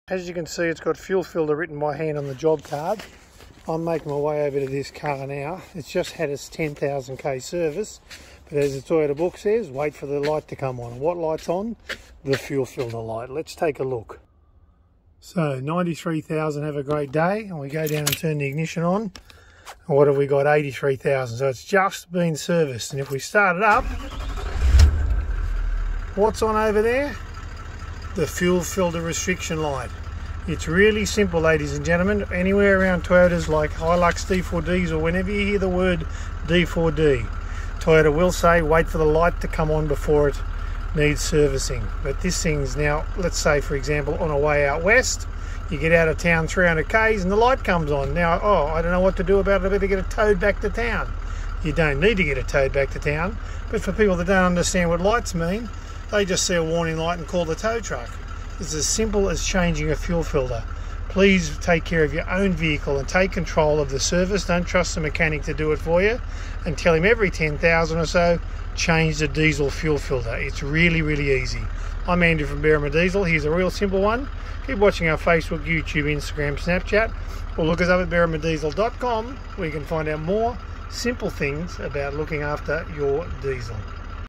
As you can see, it's got fuel filter written by hand on the job card. I'm making my way over to this car now. It's just had its 10,000k service, but as the Toyota book says, wait for the light to come on. What light's on? The fuel filter light. Let's take a look. So 93,000, have a great day. And we go down and turn the ignition on. And what have we got? 83,000. So it's just been serviced. And if we start it up, what's on over there? The fuel filter restriction light. It's really simple, ladies and gentlemen. Anywhere around Toyotas like Hilux D4Ds, or whenever you hear the word D4D, Toyota will say wait for the light to come on before it needs servicing. But this thing's now, let's say for example, on a way out west, you get out of town 300 k's and the light comes on. Now, oh, I don't know what to do about it, I better get it towed back to town. You don't need to get it towed back to town, but for people that don't understand what lights mean, they just see a warning light and call the tow truck. It's as simple as changing a fuel filter. Please take care of your own vehicle and take control of the service. Don't trust the mechanic to do it for you, and tell him every 10,000 or so, change the diesel fuel filter. It's really, really easy. I'm Andrew from Berrima Diesel. Here's a real simple one. Keep watching our Facebook, YouTube, Instagram, Snapchat, or look us up at berrimadiesel.com, where you can find out more simple things about looking after your diesel.